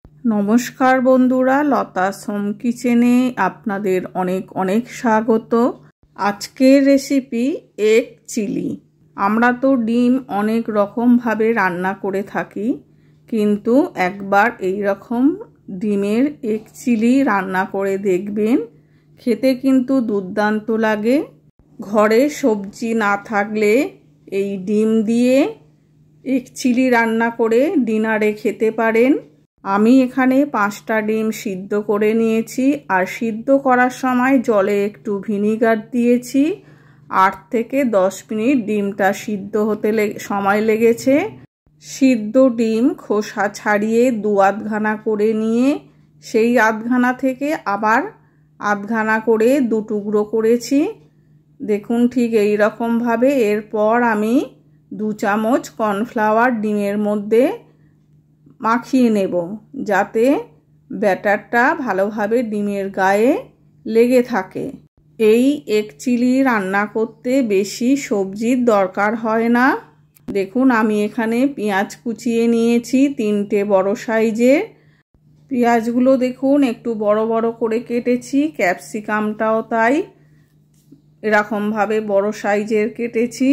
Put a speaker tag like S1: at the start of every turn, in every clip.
S1: নমস্কার বন্ধুরা, লতাস হোম কিচেনে আপনাদের অনেক অনেক স্বাগত। আজকের রেসিপি এগ চিলি। আমরা তো ডিম অনেক রকমভাবে রান্না করে থাকি, কিন্তু একবার এই রকম ডিমের এগ চিলি রান্না করে দেখবেন। খেতে কিন্তু দুর্দান্ত লাগে। ঘরে সবজি না থাকলে এই ডিম দিয়ে এগ চিলি রান্না করে ডিনারে খেতে পারেন। আমি এখানে 5টা ডিম সিদ্ধ করে নিয়েছি, আর সিদ্ধ করার সময় জলে একটু ভিনিগার দিয়েছি। 8 থেকে 10 মিনিট ডিমটা সিদ্ধ হতে সময় লেগেছে। সিদ্ধ ডিম খোসা ছাড়িয়ে 2 করে নিয়ে সেই আধখানা থেকে আবার আধখানা করে 2 টুকরো করেছি। দেখুন ঠিক এই রকমভাবে। এরপর আমি 2 চামচ কর্নফ্লাওয়ার ডিমের মধ্যে মাখিয়ে নেব, যাতে ব্যাটারটা ভালোভাবে ডিমের গায়ে লেগে থাকে। এই এগ চিলি রান্না করতে বেশি সবজির দরকার হয় না। দেখুন আমি এখানে পেঁয়াজ কুচিয়ে নিয়েছি 3টে বড় সাইজের। পেঁয়াজগুলো দেখুন একটু বড় বড় করে কেটেছি, ক্যাপসিকামটাও তাই এরকমভাবে বড় সাইজের কেটেছি।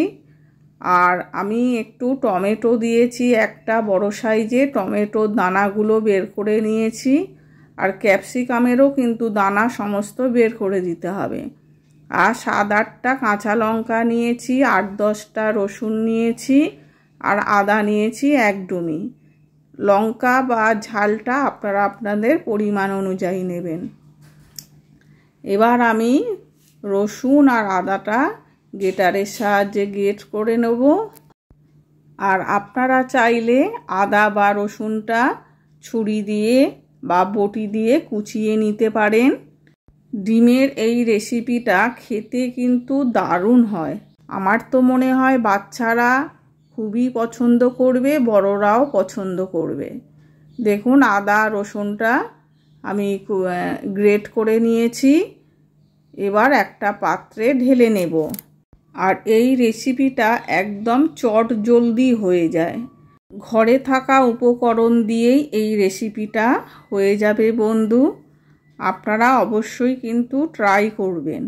S1: আর আমি একটু টমেটো দিয়েছি, একটা বড় সাইজে। টমেটোর দানাগুলো বের করে নিয়েছি, আর ক্যাপসিকামেরও কিন্তু দানা সমস্ত বের করে দিতে হবে। আর 7-8টা কাঁচা লঙ্কা নিয়েছি, 8-10টা রসুন নিয়েছি, আর আদা নিয়েছি 1 ডুমি। লঙ্কা বা ঝালটা আপনারা আপনাদের পরিমাণ অনুযায়ী নেবেন। এবার আমি রসুন আর আদাটা গ্রেটারের সাহায্যে গ্রেট করে নেব। আর আপনারা চাইলে আদা বা রসুনটা ছুরি দিয়ে বা বটি দিয়ে কুচিয়ে নিতে পারেন। ডিমের এই রেসিপিটা খেতে কিন্তু দারুণ হয়। আমার তো মনে হয় বাচ্চারা খুবই পছন্দ করবে, বড়রাও পছন্দ করবে। দেখুন আদা রসুনটা আমি গ্রেট করে নিয়েছি। এবার একটা পাত্রে ঢেলে নেব। আর এই রেসিপিটা একদম চটজলদি হয়ে যায়। ঘরে থাকা উপকরণ দিয়েই এই রেসিপিটা হয়ে যাবে বন্ধু। আপনারা অবশ্যই কিন্তু ট্রাই করবেন।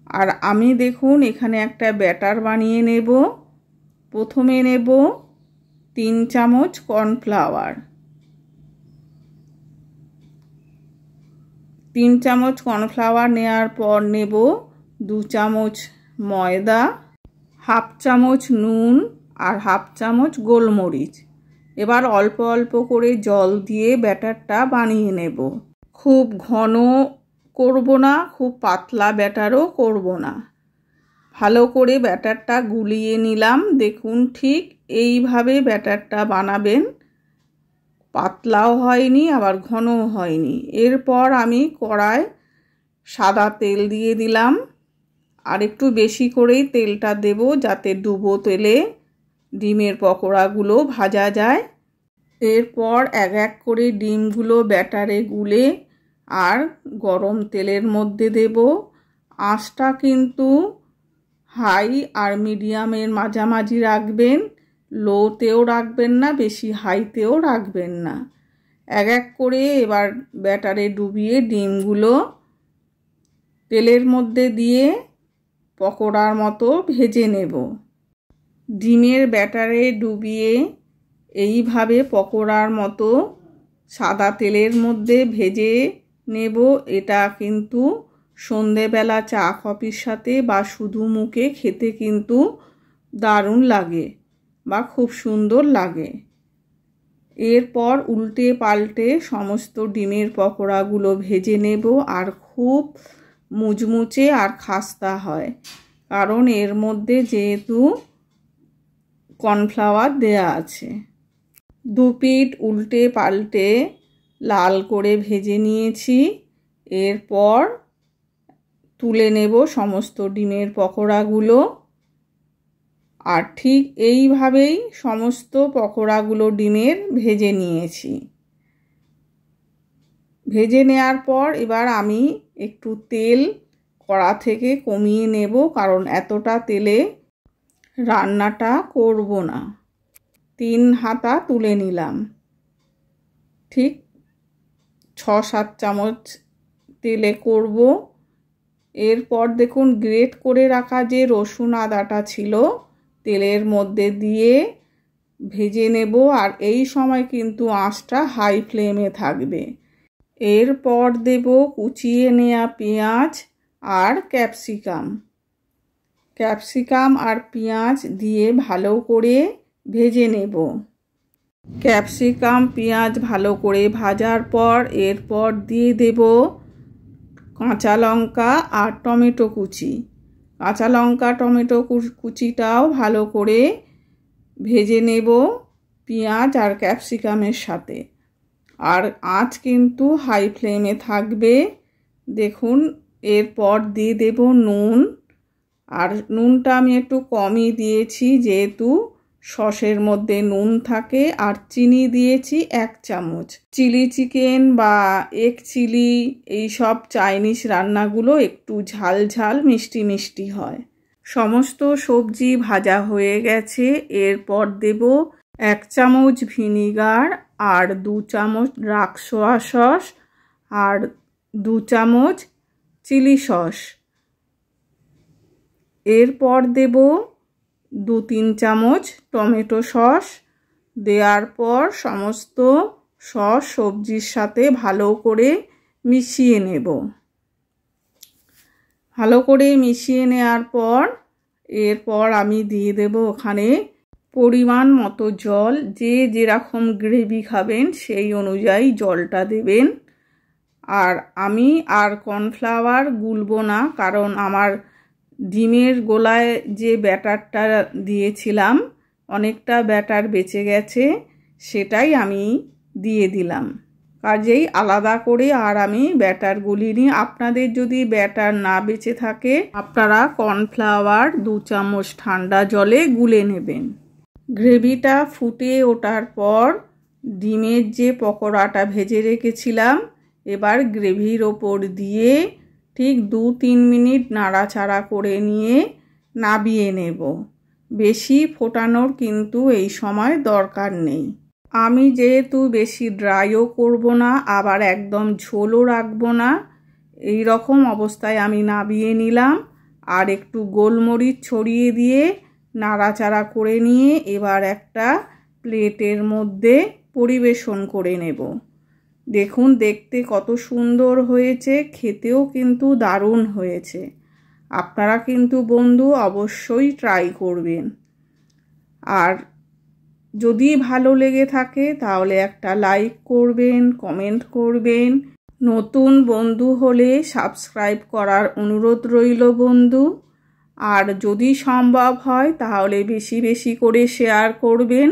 S1: আর আমি দেখুন এখানে একটা ব্যাটার বানিয়ে নেব। প্রথমে নেব 3 চামচ কর্নফ্লাওয়ার, 3 চামচ কর্নফ্লাওয়ার নেওয়ার পর নেব 2 চামচ ময়দা, 1/2 চামচ নুন, আর 1/2 চামচ গোলমরিচ। এবার অল্প অল্প করে জল দিয়ে ব্যাটারটা বানিয়ে নেব। খুব ঘন করব না, খুব পাতলা ব্যাটারও করব না। ভালো করে ব্যাটারটা গুলিয়ে নিলাম। দেখুন ঠিক এইভাবে ব্যাটারটা বানাবেন। পাতলাও হয়নি আবার ঘনও হয়নি। এরপর আমি কড়ায় সাদা তেল দিয়ে দিলাম, আর একটু বেশি করেই তেলটা দেব, যাতে ডুবো তেলে ডিমের পকোড়াগুলো ভাজা যায়। এরপর এক এক করে ডিমগুলো ব্যাটারে গুলে আর গরম তেলের মধ্যে দেব। আঁচটা কিন্তু হাই আর মিডিয়ামের মাঝামাঝি রাখবেন, লোতেও রাখবেন না, বেশি হাইতেও রাখবেন না। এক এক করে এবার ব্যাটারে ডুবিয়ে ডিমগুলো তেলের মধ্যে দিয়ে পকোড়ার মতো ভেজে নেব। ডিমের ব্যাটারে ডুবিয়ে এইভাবে পকোড়ার মতো সাদা তেলের মধ্যে ভেজে নেব। এটা কিন্তু সন্ধেবেলা চা কফির সাথে বা শুধু মুখে খেতে কিন্তু দারুণ লাগে বা খুব সুন্দর লাগে। এরপর উল্টে পাল্টে সমস্ত ডিমের পকোড়াগুলো ভেজে নেব। আর খুব মুচমুচে আর খাস্তা হয়, কারণ এর মধ্যে যেহেতু কর্নফ্লাওয়ার দেয়া আছে। 2 পিঠ উল্টে পাল্টে লাল করে ভেজে নিয়েছি। এরপর তুলে নেব সমস্ত ডিমের পকোড়াগুলো। আর ঠিক এইভাবেই সমস্ত পকোড়াগুলো ডিমের ভেজে নিয়েছি। ভেজে নেওয়ার পর এবার আমি একটু তেল কড়া থেকে কমিয়ে নেব, কারণ এতটা তেলে রান্নাটা করব না। 3 হাতা তুলে নিলাম। ঠিক 6-7 চামচ তেলে করব। এরপর দেখুন গ্রেট করে রাখা যে রসুন আদাটা ছিল তেলের মধ্যে দিয়ে ভেজে নেব, আর এই সময় কিন্তু আঁচটা হাই ফ্লেমে থাকবে। এরপর দেব কুচিয়ে নেওয়া পেঁয়াজ আর ক্যাপসিকাম আর পেঁয়াজ দিয়ে ভালো করে ভেজে নেব। ক্যাপসিকাম পেঁয়াজ ভালো করে ভাজার পর এরপর দিয়ে দেব কাঁচা লঙ্কা আর টমেটো কুচি। কাঁচা লঙ্কা টমেটো কুচিটাও ভালো করে ভেজে নেব পেঁয়াজ আর ক্যাপসিকামের সাথে, আর আঁচ কিন্তু হাই ফ্লেমে থাকবে। দেখুন এরপর দিয়ে দেব নুন, আর নুনটা আমি একটু কমই দিয়েছি যেহেতু সসের মধ্যে নুন থাকে, আর চিনি দিয়েছি 1 চামচ। চিলি চিকেন বা এগ চিলি এইসব চাইনিজ রান্নাগুলো একটু ঝাল ঝাল মিষ্টি মিষ্টি হয়। সমস্ত সবজি ভাজা হয়ে গেছে। এরপর দেব 1 চামচ ভিনিগার আর 2 চামচ ডার্ক সোয়া সস আর 2 চামচ চিলি সস। এরপর দেব 2-3 চামচ টমেটো সস। দেওয়ার পর সমস্ত সস সবজির সাথে ভালো করে মিশিয়ে নেব। ভালো করে মিশিয়ে নেওয়ার পর এরপর আমি দিয়ে দেব ওখানে পরিমাণ মতো জল। যে যেরকম গ্রেভি খাবেন সেই অনুযায়ী জলটা দেবেন। আর আমি আর কর্নফ্লাওয়ার গুলবো না, কারণ আমার ডিমের গোলায় যে ব্যাটারটা দিয়েছিলাম অনেকটা ব্যাটার বেঁচে গেছে, সেটাই আমি দিয়ে দিলাম। কাজেই আলাদা করে আর আমি ব্যাটার গুলিনি। আপনাদের যদি ব্যাটার না বেঁচে থাকে আপনারা কর্নফ্লাওয়ার 2 চামচ ঠান্ডা জলে গুলে নেবেন। গ্রেভিটা ফুটে ওঠার পর ডিমের যে পকোড়াটা ভেজে রেখেছিলাম এবার গ্রেভির ওপর দিয়ে ঠিক 2-3 মিনিট নাড়াচাড়া করে নিয়ে নামিয়ে নেব। বেশি ফোটানোর কিন্তু এই সময় দরকার নেই। আমি যেহেতু বেশি ড্রাইও করব না আবার একদম ঝোলও রাখবো না, এই রকম অবস্থায় আমি নামিয়ে নিলাম। আর একটু গোলমরিচ ছড়িয়ে দিয়ে নাড়াচাড়া করে নিয়ে এবার একটা প্লেটের মধ্যে পরিবেশন করে নেব। দেখুন দেখতে কত সুন্দর হয়েছে, খেতেও কিন্তু দারুণ হয়েছে। আপনারা কিন্তু বন্ধু অবশ্যই ট্রাই করবেন। আর যদি ভালো লেগে থাকে তাহলে একটা লাইক করবেন, কমেন্ট করবেন। নতুন বন্ধু হলে সাবস্ক্রাইব করার অনুরোধ রইল বন্ধু। আর যদি সম্ভব হয় তাহলে বেশি বেশি করে শেয়ার করবেন।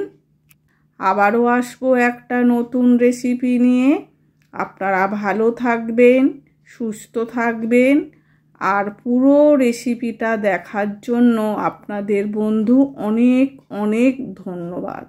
S1: আবারও আসবো একটা নতুন রেসিপি নিয়ে। আপনারা ভালো থাকবেন, সুস্থ থাকবেন। আর পুরো রেসিপিটা দেখার জন্য আপনাদের বন্ধু অনেক অনেক ধন্যবাদ।